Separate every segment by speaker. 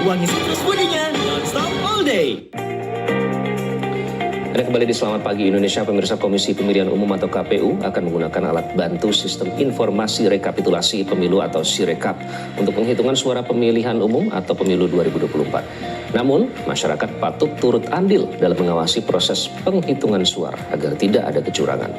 Speaker 1: wangi wanginya non-stop all day.
Speaker 2: Anda kembali di Selamat Pagi Indonesia. Pemirsa, Komisi Pemilihan Umum atau KPU akan menggunakan alat bantu Sistem Informasi Rekapitulasi Pemilu atau Sirekap untuk penghitungan suara pemilihan umum atau pemilu 2024. Namun, masyarakat patut turut andil dalam mengawasi proses penghitungan suara agar tidak ada kecurangan.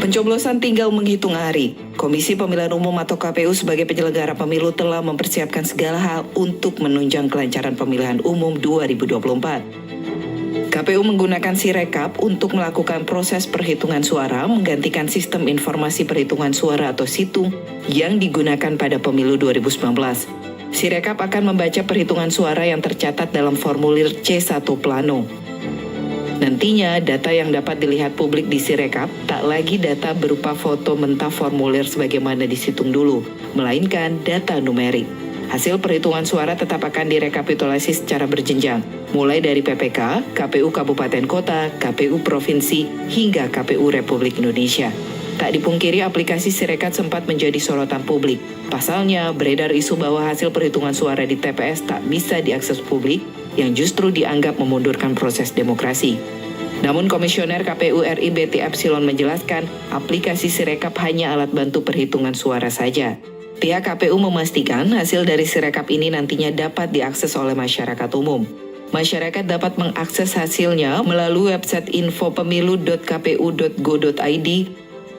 Speaker 3: Pencoblosan tinggal menghitung hari. Komisi Pemilihan Umum atau KPU sebagai penyelenggara pemilu telah mempersiapkan segala hal untuk menunjang kelancaran pemilihan umum 2024. KPU menggunakan Sirekap untuk melakukan proses perhitungan suara menggantikan Sistem Informasi Perhitungan Suara atau SITUM yang digunakan pada pemilu 2019. Sirekap akan membaca perhitungan suara yang tercatat dalam formulir C1 Plano. Nantinya, data yang dapat dilihat publik di Sirekap tak lagi data berupa foto mentah formulir sebagaimana di Situng dulu, melainkan data numerik. Hasil perhitungan suara tetap akan direkapitulasi secara berjenjang, mulai dari PPK, KPU Kabupaten Kota, KPU Provinsi, hingga KPU Republik Indonesia. Tak dipungkiri aplikasi Sirekap sempat menjadi sorotan publik. Pasalnya, beredar isu bahwa hasil perhitungan suara di TPS tak bisa diakses publik, yang justru dianggap memundurkan proses demokrasi. Namun Komisioner KPU RI Betty Epsilon menjelaskan aplikasi Sirekap hanya alat bantu perhitungan suara saja. Pihak KPU memastikan hasil dari Sirekap ini nantinya dapat diakses oleh masyarakat umum. Masyarakat dapat mengakses hasilnya melalui website infopemilu.kpu.go.id.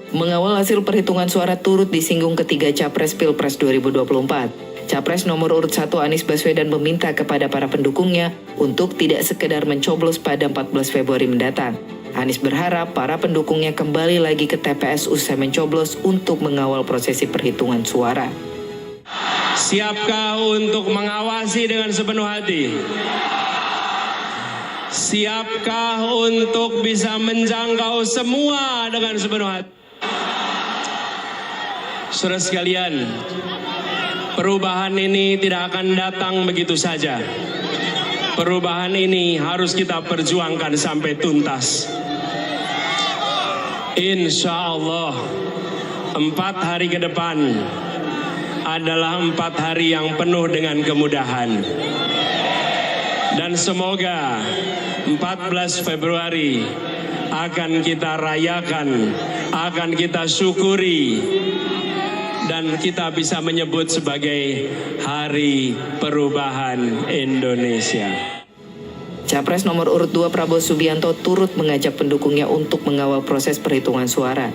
Speaker 3: Mengawal hasil perhitungan suara turut disinggung ketiga Capres Pilpres 2024. Capres nomor urut 1 Anies Baswedan meminta kepada para pendukungnya untuk tidak sekedar mencoblos pada 14 Februari mendatang. Anies berharap para pendukungnya kembali lagi ke TPS usai mencoblos untuk mengawal prosesi perhitungan suara.
Speaker 4: Siapkah untuk mengawasi dengan sepenuh hati? Siapkah untuk bisa menjangkau semua dengan sepenuh hati? Saudara sekalian, perubahan ini tidak akan datang begitu saja. Perubahan ini harus kita perjuangkan sampai tuntas. Insya Allah, 4 hari ke depan adalah 4 hari yang penuh dengan kemudahan. Dan semoga 14 Februari akan kita rayakan, akan kita syukuri, dan kita bisa menyebut sebagai Hari Perubahan Indonesia.
Speaker 3: Capres nomor urut 2 Prabowo Subianto turut mengajak pendukungnya untuk mengawal proses perhitungan suara.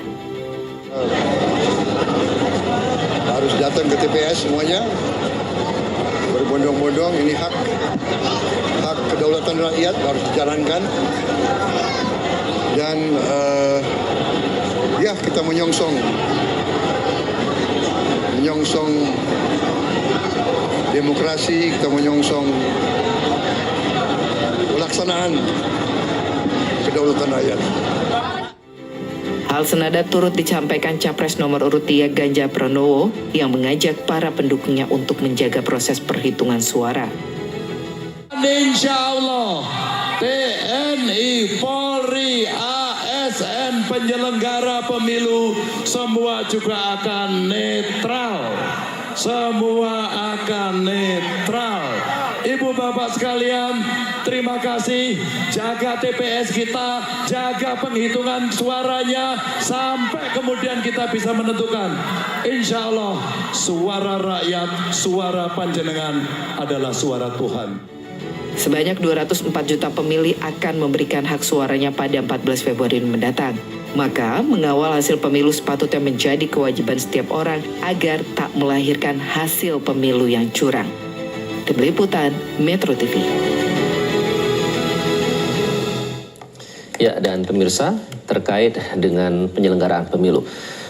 Speaker 5: Harus datang ke TPS semuanya, berbondong-bondong, ini hak kedaulatan rakyat harus dijalankan. Dan ya, kita menyongsong demokrasi, kita menyongsong pelaksanaan kedaulatan rakyat.
Speaker 3: Hal senada turut disampaikan Capres nomor urut 3 Ganjar Pranowo yang mengajak para pendukungnya untuk menjaga proses perhitungan suara.
Speaker 6: Insya Allah, TNI, Polri, ASN, penyelenggara pemilu semua juga akan netral. Semua akan netral. Ibu bapak sekalian, terima kasih. Jaga TPS kita, jaga penghitungan suaranya sampai kemudian kita bisa menentukan. Insya Allah, suara rakyat, suara panjenengan adalah suara Tuhan.
Speaker 3: Sebanyak 204 juta pemilih akan memberikan hak suaranya pada 14 Februari mendatang. Maka, mengawal hasil pemilu sepatutnya menjadi kewajiban setiap orang agar tak melahirkan hasil pemilu yang curang. Tim Liputan, Metro TV.
Speaker 2: Ya, dan pemirsa, terkait dengan penyelenggaraan pemilu.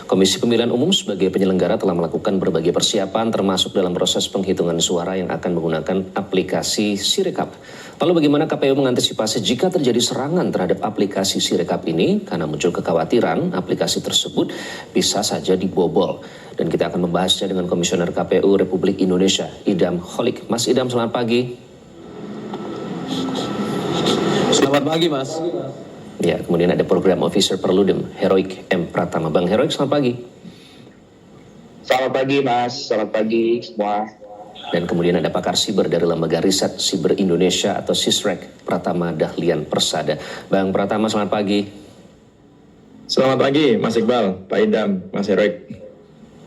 Speaker 2: Komisi Pemilihan Umum sebagai penyelenggara telah melakukan berbagai persiapan termasuk dalam proses penghitungan suara yang akan menggunakan aplikasi Sirekap. Lalu bagaimana KPU mengantisipasi jika terjadi serangan terhadap aplikasi Sirekap ini karena muncul kekhawatiran aplikasi tersebut bisa saja dibobol. Dan kita akan membahasnya dengan Komisioner KPU Republik Indonesia, Idam Holik. Mas Idam, selamat pagi.
Speaker 7: Selamat pagi, Mas.
Speaker 2: Ya, kemudian ada Program Officer Perludem, Heroik M. Pratama. Bang Heroik, selamat pagi.
Speaker 8: Selamat pagi Mas, selamat pagi semua.
Speaker 2: Dan kemudian ada pakar siber dari Lembaga Riset Siber Indonesia atau SISREK, Pratama Dahlian Persada. Bang Pratama, selamat pagi.
Speaker 9: Selamat pagi Mas Iqbal, Pak Idam, Mas Heroik.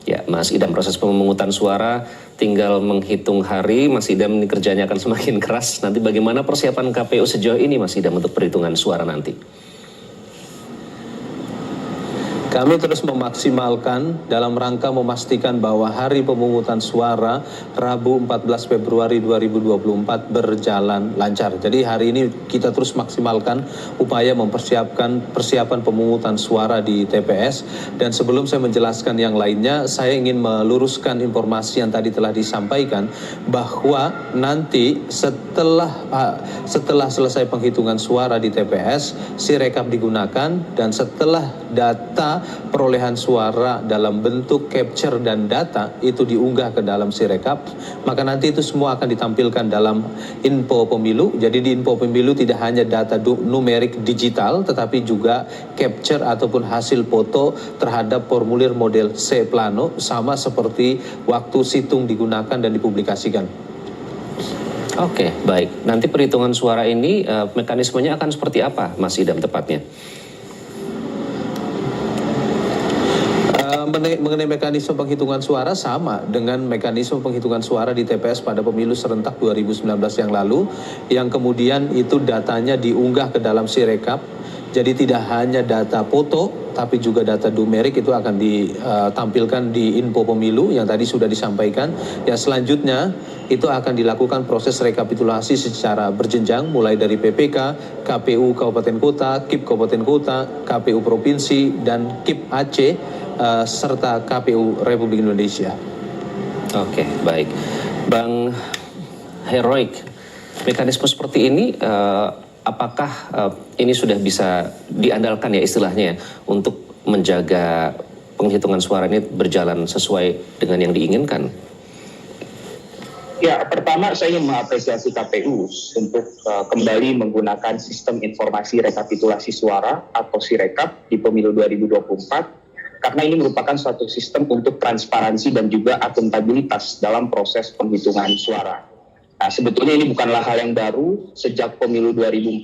Speaker 2: Ya, Mas Idam, proses pemungutan suara tinggal menghitung hari. Mas Idam ini kerjanya akan semakin keras. Nanti bagaimana persiapan KPU sejauh ini, Mas Idam, untuk perhitungan suara nanti?
Speaker 7: Kami terus memaksimalkan dalam rangka memastikan bahwa hari pemungutan suara Rabu 14 Februari 2024 berjalan lancar. Jadi hari ini kita terus maksimalkan upaya mempersiapkan persiapan pemungutan suara di TPS. Dan sebelum saya menjelaskan yang lainnya, saya ingin meluruskan informasi yang tadi telah disampaikan bahwa nanti setelah selesai penghitungan suara di TPS, Sirekap digunakan, dan setelah data perolehan suara dalam bentuk capture dan data itu diunggah ke dalam Sirekap, maka nanti itu semua akan ditampilkan dalam info pemilu. Jadi di info pemilu tidak hanya data numerik digital, tetapi juga capture ataupun hasil foto terhadap formulir model C plano, sama seperti waktu situng digunakan dan dipublikasikan.
Speaker 2: Oke, baik. Nanti perhitungan suara ini mekanismenya akan seperti apa, Mas Idam, tepatnya?
Speaker 7: Mengenai mekanisme penghitungan suara sama dengan mekanisme penghitungan suara di TPS pada pemilu serentak 2019 yang lalu, yang kemudian itu datanya diunggah ke dalam Sirekap. Jadi tidak hanya data foto, tapi juga data numerik itu akan ditampilkan di info pemilu yang tadi sudah disampaikan. Ya, selanjutnya itu akan dilakukan proses rekapitulasi secara berjenjang, mulai dari PPK, KPU Kabupaten Kota, KIP Kabupaten Kota, KPU Provinsi, dan KIP Aceh, serta KPU Republik Indonesia.
Speaker 2: Oke, baik. Bang Heroik, mekanisme seperti ini apakah ini sudah bisa diandalkan ya istilahnya untuk menjaga penghitungan suara ini berjalan sesuai dengan yang diinginkan?
Speaker 8: Ya, pertama saya ingin mengapresiasi KPU untuk kembali menggunakan sistem informasi rekapitulasi suara atau Sirekap di pemilu 2024, karena ini merupakan suatu sistem untuk transparansi dan juga akuntabilitas dalam proses penghitungan suara. Nah, sebetulnya ini bukanlah hal yang baru. Sejak pemilu 2014,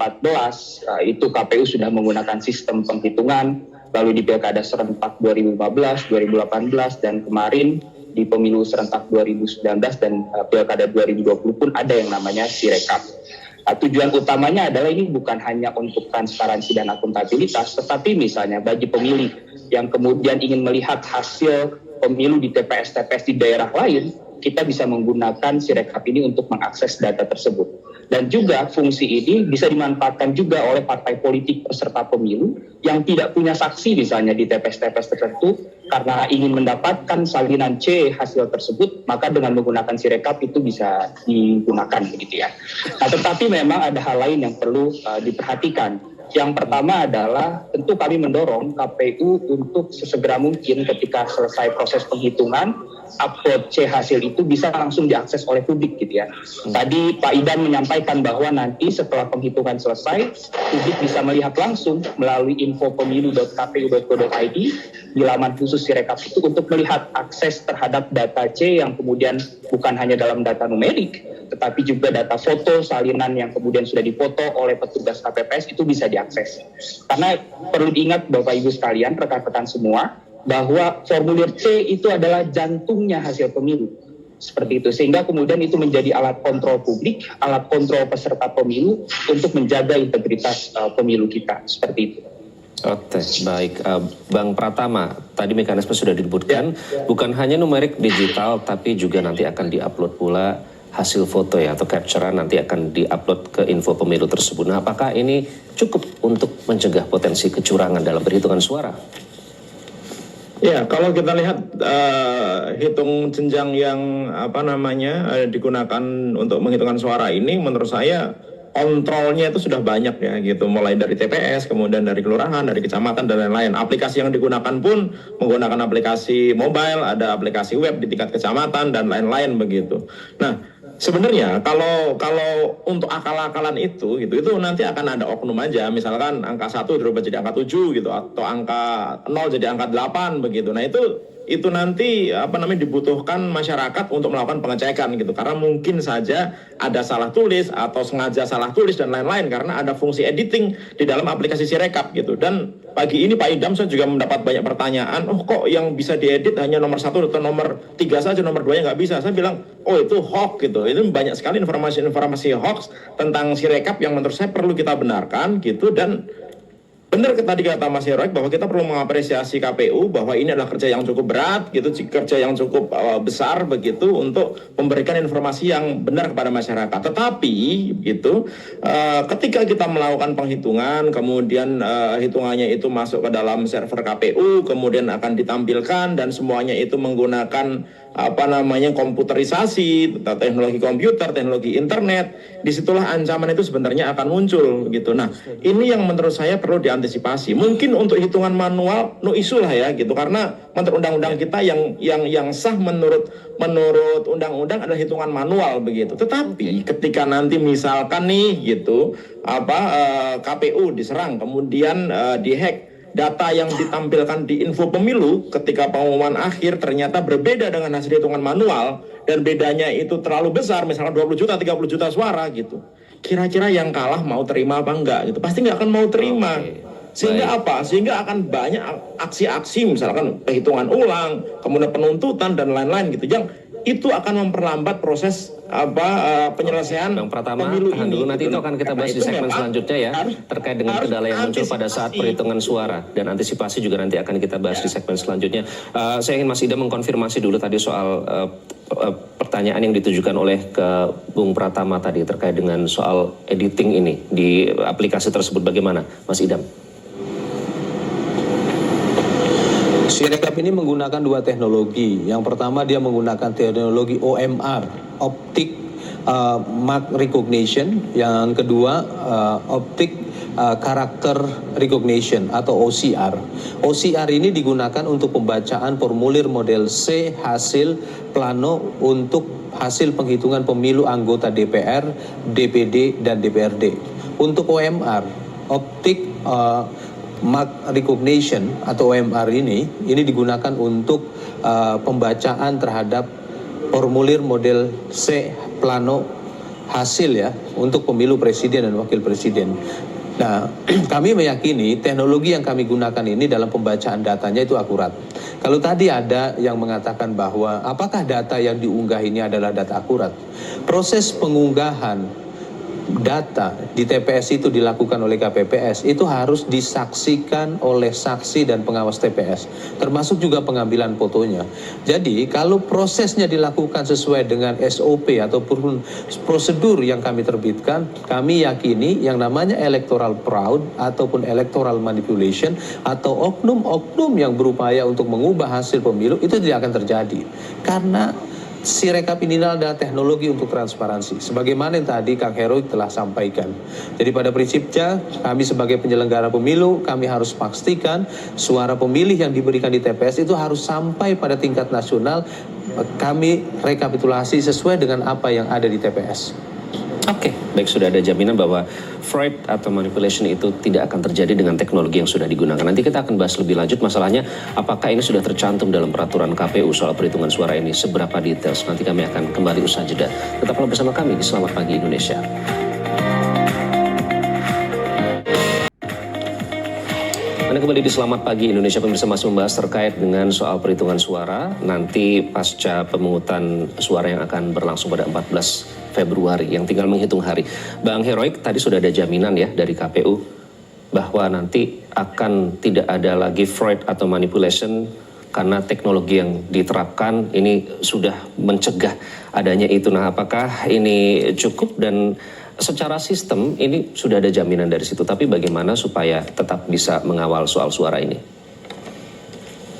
Speaker 8: itu KPU sudah menggunakan sistem penghitungan, lalu di Pilkada serentak 2015, 2018, dan kemarin di pemilu serentak 2019 dan Pilkada 2020 pun ada yang namanya Sirekap. Nah, tujuan utamanya adalah ini bukan hanya untuk transparansi dan akuntabilitas, tetapi misalnya bagi pemilih yang kemudian ingin melihat hasil pemilu di TPS-TPS di daerah lain, kita bisa menggunakan Sirekap ini untuk mengakses data tersebut. Dan juga fungsi ini bisa dimanfaatkan juga oleh partai politik peserta pemilu yang tidak punya saksi misalnya di TPS-TPS tertentu, karena ingin mendapatkan salinan C hasil tersebut, maka dengan menggunakan Sirekap itu bisa digunakan begitu ya. Nah, tetapi memang ada hal lain yang perlu diperhatikan. Yang pertama adalah tentu kami mendorong KPU untuk sesegera mungkin ketika selesai proses penghitungan, upload C hasil itu bisa langsung diakses oleh publik gitu ya. Tadi Pak Idam menyampaikan bahwa nanti setelah penghitungan selesai, publik bisa melihat langsung melalui info.pemilu.kpu.go.id di laman khusus Sirekap itu untuk melihat akses terhadap data C yang kemudian bukan hanya dalam data numerik, tetapi juga data foto salinan yang kemudian sudah difoto oleh petugas KPPS itu bisa diakses. Karena perlu diingat Bapak Ibu sekalian, rekan-rekan semua, bahwa formulir C itu adalah jantungnya hasil pemilu. Seperti itu, sehingga kemudian itu menjadi alat kontrol publik, alat kontrol peserta pemilu untuk menjaga integritas pemilu kita. Seperti itu.
Speaker 2: Oke, baik. Bang Pratama, tadi mekanisme sudah disebutkan, bukan hanya numerik digital, tapi juga nanti akan diupload pula hasil foto ya, atau capture nanti akan diupload ke info pemilu tersebut. Nah, apakah ini cukup untuk mencegah potensi kecurangan dalam perhitungan suara?
Speaker 9: Ya, kalau kita lihat hitung jenjang yang digunakan untuk menghitungan suara ini, menurut saya kontrolnya itu sudah banyak ya gitu, mulai dari TPS, kemudian dari kelurahan, dari kecamatan dan lain-lain. Aplikasi yang digunakan pun menggunakan aplikasi mobile, ada aplikasi web di tingkat kecamatan dan lain-lain begitu. Nah, sebenarnya kalau untuk akal-akalan itu nanti akan ada oknum aja, misalkan angka 1 dirubah jadi angka 7 gitu, atau angka 0 jadi angka 8 begitu. Nah itu nanti dibutuhkan masyarakat untuk melakukan pengecekan gitu, karena mungkin saja ada salah tulis atau sengaja salah tulis dan lain-lain, karena ada fungsi editing di dalam aplikasi Sirekap gitu. Dan pagi ini Pak Idam saya juga mendapat banyak pertanyaan, kok yang bisa diedit hanya nomor 1 atau nomor 3 saja, nomor 2-nya nggak bisa. Saya bilang itu hoax gitu. Itu banyak sekali informasi hoax tentang Sirekap yang menurut saya perlu kita benarkan gitu. Dan benar tadi kata Mas Heroik bahwa kita perlu mengapresiasi KPU bahwa ini adalah kerja yang cukup berat gitu, kerja yang cukup besar begitu untuk memberikan informasi yang benar kepada masyarakat. Tetapi gitu, ketika kita melakukan penghitungan, kemudian hitungannya itu masuk ke dalam server KPU, kemudian akan ditampilkan dan semuanya itu menggunakan komputerisasi, teknologi komputer, teknologi internet, disitulah ancaman itu sebenarnya akan muncul gitu. Nah, ini yang menurut saya perlu diantisipasi. Mungkin untuk hitungan manual no isu lah ya gitu, karena menurut undang-undang kita yang sah menurut undang-undang adalah hitungan manual begitu. Tetapi ketika nanti misalkan nih gitu KPU diserang, kemudian dihack, data yang ditampilkan di info pemilu ketika pengumuman akhir ternyata berbeda dengan hasil hitungan manual, dan bedanya itu terlalu besar, misalnya 20 juta, 30 juta suara gitu. Kira-kira yang kalah mau terima apa enggak gitu? Pasti enggak akan mau terima. Sehingga apa? Sehingga akan banyak aksi-aksi, misalkan perhitungan ulang, kemudian penuntutan dan lain-lain gitu, yang itu akan memperlambat proses penyelesaian
Speaker 2: Bang Pratama,
Speaker 9: pemilu
Speaker 2: tahan
Speaker 9: ini.
Speaker 2: dulu, nanti itu akan kita bahas di segmen selanjutnya ya, terkait dengan kendala yang muncul pada saat perhitungan suara, dan antisipasi juga nanti akan kita bahas di segmen selanjutnya. Saya ingin Mas Idam mengkonfirmasi dulu tadi soal pertanyaan yang ditujukan oleh ke Bung Pratama tadi terkait dengan soal editing ini di aplikasi tersebut, bagaimana Mas Idam?
Speaker 7: Sirekap ini menggunakan dua teknologi. Yang pertama dia menggunakan teknologi OMR, Optic Mark Recognition. Yang kedua Optic Character Recognition atau OCR. OCR ini digunakan untuk pembacaan formulir model C hasil plano untuk hasil penghitungan pemilu anggota DPR, DPD, dan DPRD. Untuk OMR, Optic Mark Recognition atau OMR ini digunakan untuk pembacaan terhadap formulir model C plano hasil ya untuk pemilu presiden dan wakil presiden. Nah, kami meyakini teknologi yang kami gunakan ini dalam pembacaan datanya itu akurat. Kalau tadi ada yang mengatakan bahwa apakah data yang diunggah ini adalah data akurat? Proses pengunggahan data di TPS itu dilakukan oleh KPPS itu harus disaksikan oleh saksi dan pengawas TPS, termasuk juga pengambilan fotonya. Jadi kalau prosesnya dilakukan sesuai dengan SOP ataupun prosedur yang kami terbitkan, kami yakini yang namanya electoral fraud ataupun electoral manipulation atau oknum-oknum yang berupaya untuk mengubah hasil pemilu itu tidak akan terjadi, karena Sirekap ini adalah teknologi untuk transparansi. Sebagaimana yang tadi Kang Heroik telah sampaikan. Jadi pada prinsipnya kami sebagai penyelenggara pemilu, kami harus pastikan suara pemilih yang diberikan di TPS itu harus sampai pada tingkat nasional. Kami rekapitulasi sesuai dengan apa yang ada di TPS.
Speaker 2: Oke, baik, sudah ada jaminan bahwa fraud atau manipulation itu tidak akan terjadi dengan teknologi yang sudah digunakan. Nanti kita akan bahas lebih lanjut masalahnya apakah ini sudah tercantum dalam peraturan KPU soal perhitungan suara ini, seberapa detail. Nanti kami akan kembali usaha jeda. Tetaplah bersama kami di Selamat Pagi Indonesia. Anda kembali di Selamat Pagi Indonesia, pemirsa, masih membahas terkait dengan soal perhitungan suara nanti pasca pemungutan suara yang akan berlangsung pada 14 Februari yang tinggal menghitung hari. Bang Heroik, tadi sudah ada jaminan ya dari KPU bahwa nanti akan tidak ada lagi fraud atau manipulation karena teknologi yang diterapkan ini sudah mencegah adanya itu. Nah, apakah ini cukup? Dan secara sistem ini sudah ada jaminan dari situ, tapi bagaimana supaya tetap bisa mengawal soal suara ini?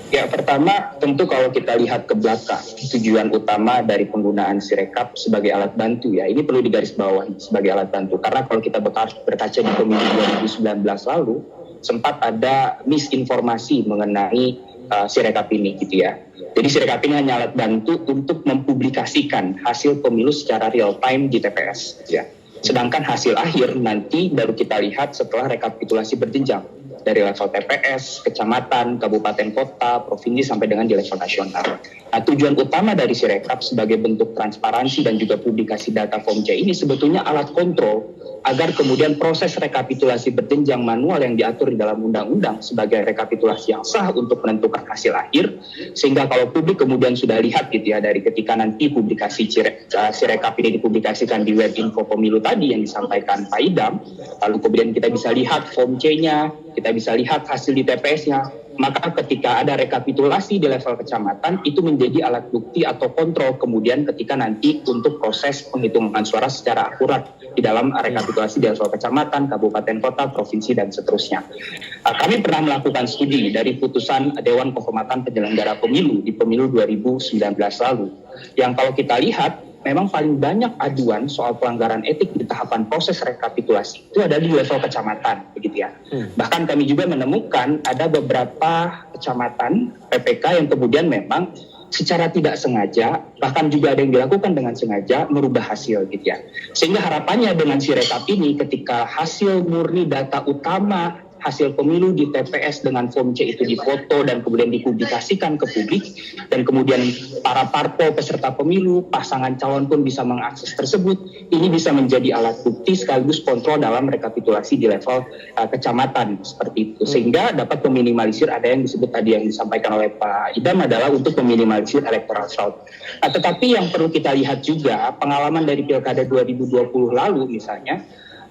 Speaker 8: Ya, pertama tentu kalau kita lihat ke belakang, tujuan utama dari penggunaan Sirekap sebagai alat bantu ya, ini perlu digarisbawahi sebagai alat bantu. Karena kalau kita berkaca di pemilu 2019 lalu, sempat ada misinformasi mengenai Sirekap ini gitu ya. Jadi Sirekap ini hanya alat bantu untuk mempublikasikan hasil pemilu secara real time di TPS. Ya. Sedangkan hasil akhir nanti baru kita lihat setelah rekapitulasi berjenjang dari level TPS, kecamatan, kabupaten kota, provinsi sampai dengan di level nasional. Nah, tujuan utama dari Sirekap sebagai bentuk transparansi dan juga publikasi data Form C ini sebetulnya alat kontrol agar kemudian proses rekapitulasi berjenjang manual yang diatur di dalam undang-undang sebagai rekapitulasi yang sah untuk menentukan hasil akhir, sehingga kalau publik kemudian sudah lihat gitu ya dari ketika nanti publikasi Sirekap ini dipublikasikan di web info pemilu tadi yang disampaikan Pak Idam, lalu kemudian kita bisa lihat Form C-nya, kita bisa lihat hasil di TPS-nya, maka ketika ada rekapitulasi di level kecamatan itu menjadi alat bukti atau kontrol kemudian ketika nanti untuk proses penghitungan suara secara akurat di dalam rekapitulasi di level kecamatan, kabupaten kota, provinsi dan seterusnya. Kami pernah melakukan studi dari putusan Dewan Kehormatan Penyelenggara Pemilu di pemilu 2019 lalu, yang kalau kita lihat memang paling banyak aduan soal pelanggaran etik di tahapan proses rekapitulasi itu ada di level kecamatan, begitu ya. Bahkan kami juga menemukan ada beberapa kecamatan PPK yang kemudian memang secara tidak sengaja, bahkan juga ada yang dilakukan dengan sengaja merubah hasil, gitu ya. Sehingga harapannya dengan Sirekap ini, ketika hasil murni data utama hasil pemilu di TPS dengan Form C itu difoto dan kemudian dipublikasikan ke publik, dan kemudian para parpol peserta pemilu, pasangan calon pun bisa mengakses tersebut, ini bisa menjadi alat bukti sekaligus kontrol dalam rekapitulasi di level kecamatan seperti itu, sehingga dapat meminimalisir ada yang disebut tadi yang disampaikan oleh Pak Idam adalah untuk meminimalisir electoral fraud. Nah, tetapi yang perlu kita lihat juga pengalaman dari Pilkada 2020 lalu misalnya,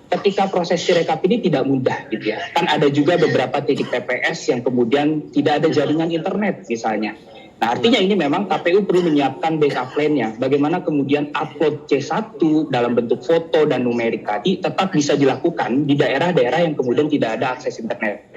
Speaker 8: ketika proses Sirekap ini tidak mudah gitu ya. Kan ada juga beberapa titik TPS yang kemudian tidak ada jaringan internet misalnya. Nah, artinya ini memang KPU perlu menyiapkan backup plan-nya. Bagaimana kemudian upload C1 dalam bentuk foto dan numerik tadi tetap bisa dilakukan di daerah-daerah yang kemudian tidak ada akses internet.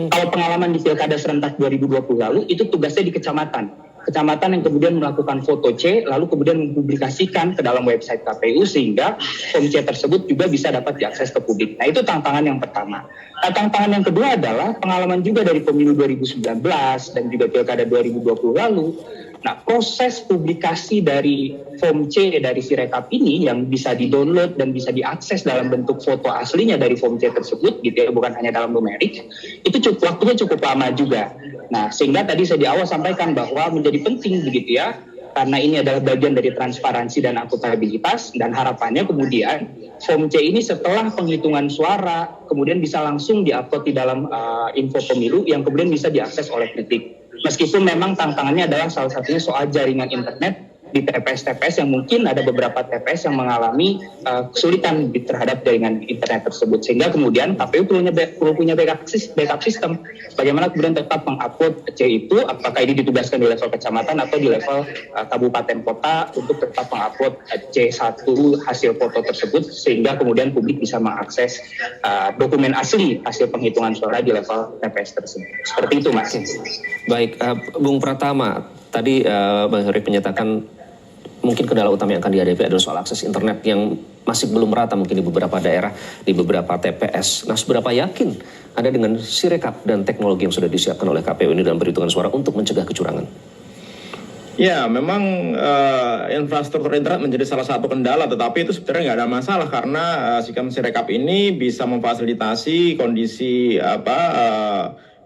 Speaker 8: Kalau pengalaman di Pilkada serentak 2020 lalu itu tugasnya di kecamatan. Kecamatan yang kemudian melakukan foto C, lalu kemudian mempublikasikan ke dalam website KPU sehingga Form C tersebut juga bisa dapat diakses ke publik. Nah, itu tantangan yang pertama. Nah, tantangan yang kedua adalah pengalaman juga dari pemilu 2019 dan juga Pilkada 2020 lalu. Nah, proses publikasi dari Form C dari Sirekap ini yang bisa di-download dan bisa diakses dalam bentuk foto aslinya dari Form C tersebut, gitu ya, bukan hanya dalam numerik, itu waktunya cukup lama juga. Nah, sehingga tadi saya di awal sampaikan bahwa menjadi penting begitu ya, karena ini adalah bagian dari transparansi dan akuntabilitas, dan harapannya kemudian Form C ini setelah penghitungan suara kemudian bisa langsung diupload di dalam info pemilu yang kemudian bisa diakses oleh publik. Meskipun memang tantangannya adalah salah satunya soal jaringan internet di TPS-TPS yang mungkin ada beberapa TPS yang mengalami kesulitan terhadap jaringan internet tersebut, sehingga kemudian KPU perlu punya backup sistem bagaimana kemudian tetap mengupload C itu, apakah ini ditugaskan di level kecamatan atau di level kabupaten kota untuk tetap mengupload C1 hasil foto tersebut sehingga kemudian publik bisa mengakses dokumen asli hasil penghitungan suara di level TPS tersebut. Seperti itu, Mas.
Speaker 2: Baik, Bung Pratama, tadi Bang Heri menyatakan mungkin kendala utama yang akan dihadapi adalah soal akses internet yang masih belum merata mungkin di beberapa daerah, di beberapa TPS. Nah, seberapa yakin Anda dengan Sirekap dan teknologi yang sudah disiapkan oleh KPU ini dalam perhitungan suara untuk mencegah kecurangan?
Speaker 9: Ya, memang infrastruktur internet menjadi salah satu kendala, tetapi itu sebenarnya nggak ada masalah karena sistem Sirekap ini bisa memfasilitasi kondisi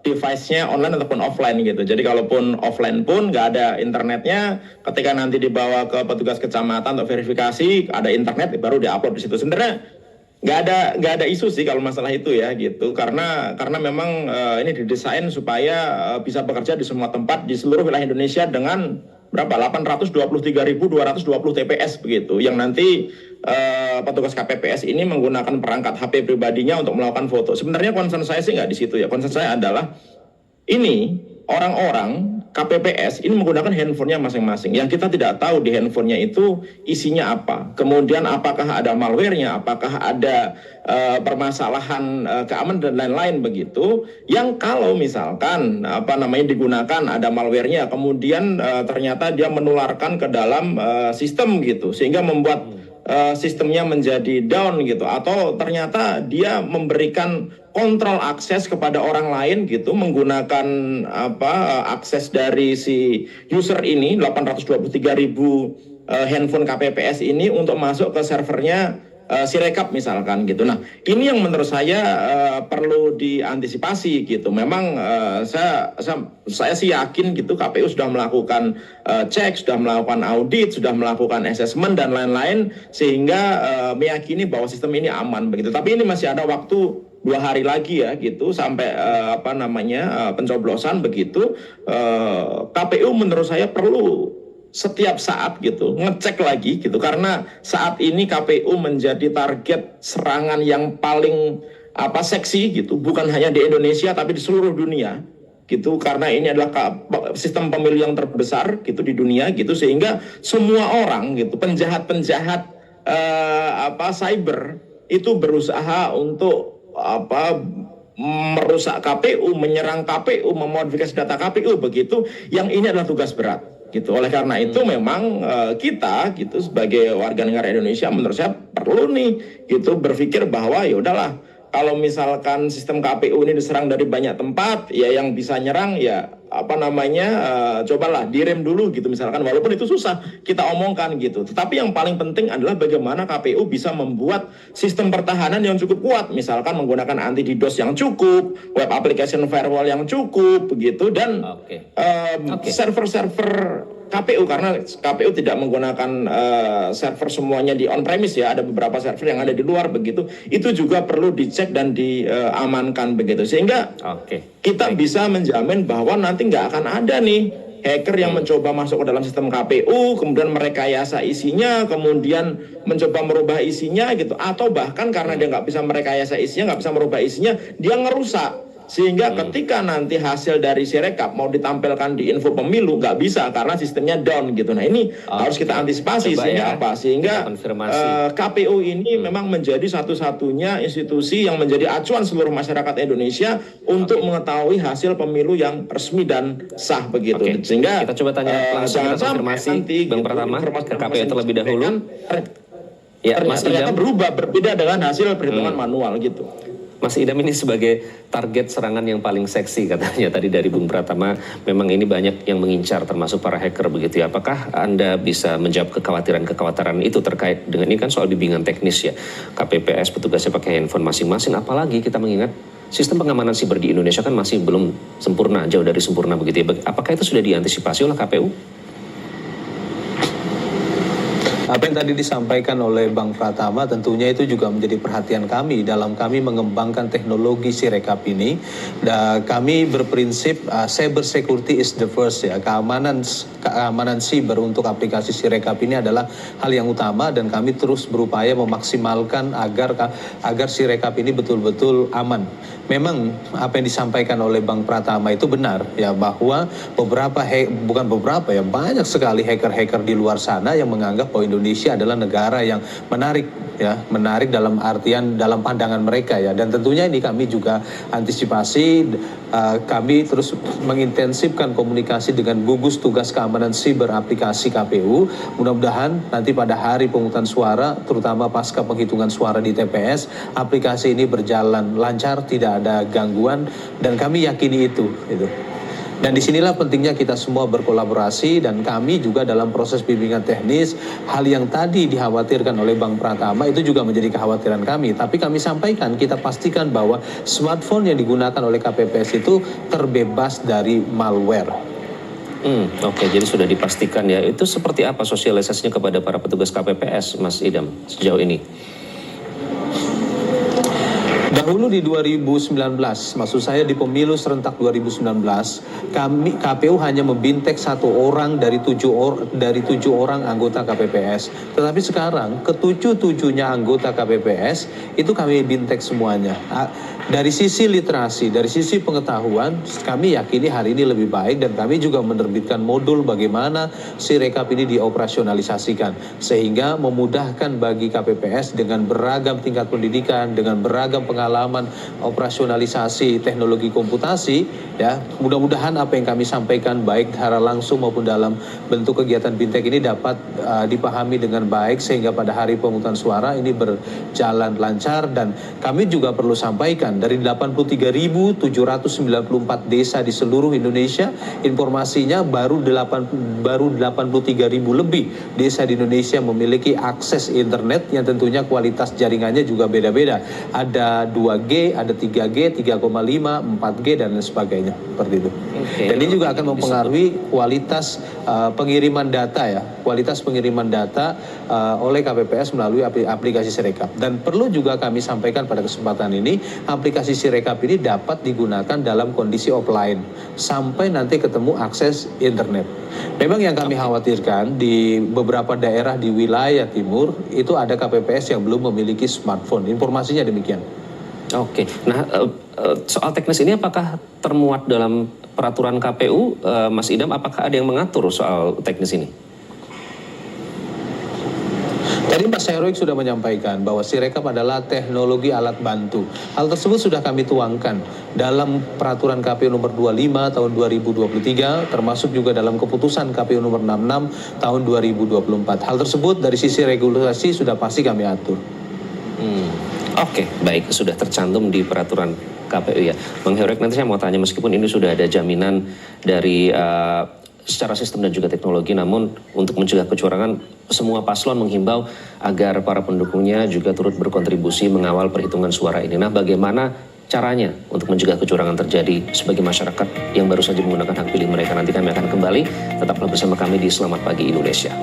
Speaker 9: device-nya online ataupun offline gitu. Jadi kalaupun offline pun nggak ada internetnya, ketika nanti dibawa ke petugas kecamatan untuk verifikasi ada internet baru diupload di situ. Sebenarnya nggak ada isu sih kalau masalah itu ya gitu. Karena memang ini didesain supaya bisa bekerja di semua tempat di seluruh wilayah Indonesia dengan berapa? 823.220 TPS begitu. Yang nanti petugas KPPS ini menggunakan perangkat HP pribadinya untuk melakukan foto. Sebenarnya concern saya sih nggak di situ ya. Concern saya adalah ini orang-orang KPPS ini menggunakan handphonenya masing-masing. Yang kita tidak tahu di handphonenya itu isinya apa. Kemudian apakah ada malware-nya, apakah ada permasalahan keamanan dan lain-lain begitu. Yang kalau misalkan digunakan ada malware-nya, kemudian ternyata dia menularkan ke dalam sistem gitu, sehingga membuat sistemnya menjadi down gitu, atau ternyata dia memberikan kontrol akses kepada orang lain gitu menggunakan akses dari si user ini 823.000 handphone KPPS ini untuk masuk ke servernya Sirekap misalkan gitu. Nah, ini yang menurut saya perlu diantisipasi gitu. Memang saya sih yakin gitu KPU sudah melakukan cek, sudah melakukan audit, sudah melakukan assessment dan lain-lain sehingga meyakini bahwa sistem ini aman begitu. Tapi ini masih ada waktu 2 hari lagi ya gitu sampai pencoblosan begitu. KPU menurut saya perlu setiap saat gitu ngecek lagi gitu, karena saat ini KPU menjadi target serangan yang paling seksi gitu, bukan hanya di Indonesia tapi di seluruh dunia gitu, karena ini adalah sistem pemilu yang terbesar gitu di dunia gitu, sehingga semua orang gitu penjahat-penjahat cyber itu berusaha untuk merusak KPU, menyerang KPU, memodifikasi data KPU begitu, yang ini adalah tugas berat. Gitu. Oleh karena itu memang kita gitu sebagai warga negara Indonesia menurut saya perlu nih gitu berpikir bahwa ya udahlah, kalau misalkan sistem KPU ini diserang dari banyak tempat, ya yang bisa nyerang ya cobalah direm dulu gitu misalkan, walaupun itu susah kita omongkan gitu. Tetapi yang paling penting adalah bagaimana KPU bisa membuat sistem pertahanan yang cukup kuat, misalkan menggunakan anti DDoS yang cukup, web application firewall yang cukup begitu, dan server-server KPU, karena KPU tidak menggunakan server semuanya di on premise ya, ada beberapa server yang ada di luar begitu, itu juga perlu dicek dan diamankan begitu, sehingga kita bisa menjamin bahwa nanti nggak akan ada nih hacker yang mencoba masuk ke dalam sistem KPU, kemudian merekayasa isinya, kemudian mencoba merubah isinya gitu, atau bahkan karena dia nggak bisa merekayasa isinya, nggak bisa merubah isinya, dia ngerusak. Sehingga ketika nanti hasil dari Sirekap mau ditampilkan di info pemilu nggak bisa karena sistemnya down gitu. Nah ini harus kita antisipasi. Sehingga KPU ini memang menjadi satu-satunya institusi yang menjadi acuan seluruh masyarakat Indonesia untuk mengetahui hasil pemilu yang resmi dan sah begitu. Sehingga
Speaker 2: kita coba tanya langsung, kita konfirmasi Bang Pratama ke KPU terlebih dahulu. Ya, Mas Idam,
Speaker 9: berbeda dengan hasil perhitungan manual gitu.
Speaker 2: Mas Idam, ini sebagai target serangan yang paling seksi katanya tadi dari Bung Pratama, memang ini banyak yang mengincar termasuk para hacker begitu ya. Apakah Anda bisa menjawab kekhawatiran itu terkait dengan ini kan soal bimbingan teknis ya, KPPS petugasnya pakai handphone masing-masing, apalagi kita mengingat sistem pengamanan siber di Indonesia kan masih belum sempurna, jauh dari sempurna begitu ya. Apakah itu sudah diantisipasi oleh KPU?
Speaker 7: Apa yang tadi disampaikan oleh Bang Pratama tentunya itu juga menjadi perhatian kami dalam kami mengembangkan teknologi Sirekap ini. Kami berprinsip cyber security is the first ya. Keamanan siber untuk aplikasi Sirekap ini adalah hal yang utama, dan kami terus berupaya memaksimalkan agar Sirekap ini betul-betul aman. Memang apa yang disampaikan oleh Bang Pratama itu benar ya, bahwa banyak sekali hacker-hacker di luar sana yang menganggap bahwa Indonesia adalah negara yang menarik dalam artian dalam pandangan mereka ya, dan tentunya ini kami juga antisipasi. Kami terus mengintensifkan komunikasi dengan gugus tugas keamanan siber aplikasi KPU. Mudah-mudahan nanti pada hari pemungutan suara, terutama pasca penghitungan suara di TPS, aplikasi ini berjalan lancar, tidak ada gangguan, dan kami yakini itu. Dan disinilah pentingnya kita semua berkolaborasi, dan kami juga dalam proses bimbingan teknis, hal yang tadi dikhawatirkan oleh Bang Pratama itu juga menjadi kekhawatiran kami. Tapi kami sampaikan, kita pastikan bahwa smartphone yang digunakan oleh KPPS itu terbebas dari malware.
Speaker 2: Oke, jadi sudah dipastikan ya. Itu seperti apa sosialisasinya kepada para petugas KPPS, Mas Idam, sejauh ini?
Speaker 7: Dahulu di 2019, maksud saya di pemilu serentak 2019, KPU hanya membintek 1 orang dari 7 orang anggota KPPS. Tetapi sekarang ke-7-7-nya anggota KPPS itu kami bintek semuanya. Dari sisi literasi, dari sisi pengetahuan, kami yakini hari ini lebih baik, dan kami juga menerbitkan modul bagaimana Sirekap ini dioperasionalisasikan, sehingga memudahkan bagi KPPS dengan beragam tingkat pendidikan, dengan beragam pengalaman operasionalisasi teknologi komputasi ya. Mudah-mudahan apa yang kami sampaikan baik secara langsung maupun dalam bentuk kegiatan bintek ini dapat dipahami dengan baik, sehingga pada hari pemungutan suara ini berjalan lancar. Dan kami juga perlu sampaikan memastikan dari 83.794 desa di seluruh Indonesia, informasinya baru 83.000 lebih desa di Indonesia memiliki akses internet yang tentunya kualitas jaringannya juga beda-beda. Ada 2G, ada 3G, 3,5, 4G dan lain sebagainya seperti itu. Dan ini juga akan mempengaruhi kualitas pengiriman data ya, kualitas pengiriman data oleh KPPS melalui aplikasi Sirekap. Dan perlu juga kami sampaikan pada kesempatan ini, aplikasi Sirekap ini dapat digunakan dalam kondisi offline sampai nanti ketemu akses internet. Memang yang kami khawatirkan di beberapa daerah di wilayah timur itu ada KPPS yang belum memiliki smartphone. Informasinya demikian.
Speaker 2: Oke, nah soal teknis ini apakah termuat dalam peraturan KPU, Mas Idam? Apakah ada yang mengatur soal teknis ini?
Speaker 7: Tadi Mas Heroik sudah menyampaikan bahwa Sirekap adalah teknologi alat bantu. Hal tersebut sudah kami tuangkan dalam peraturan KPU nomor 25 tahun 2023, termasuk juga dalam keputusan KPU nomor 66 tahun 2024. Hal tersebut dari sisi regulasi sudah pasti kami atur.
Speaker 2: Oke, baik, sudah tercantum di peraturan KPU ya. Bang Heroik, nanti saya mau tanya, meskipun ini sudah ada jaminan dari secara sistem dan juga teknologi, namun untuk mencegah kecurangan, semua paslon menghimbau agar para pendukungnya juga turut berkontribusi mengawal perhitungan suara ini. Nah, bagaimana caranya untuk mencegah kecurangan terjadi sebagai masyarakat yang baru saja menggunakan hak pilih mereka? Nanti kami akan kembali, tetaplah bersama kami di Selamat Pagi Indonesia.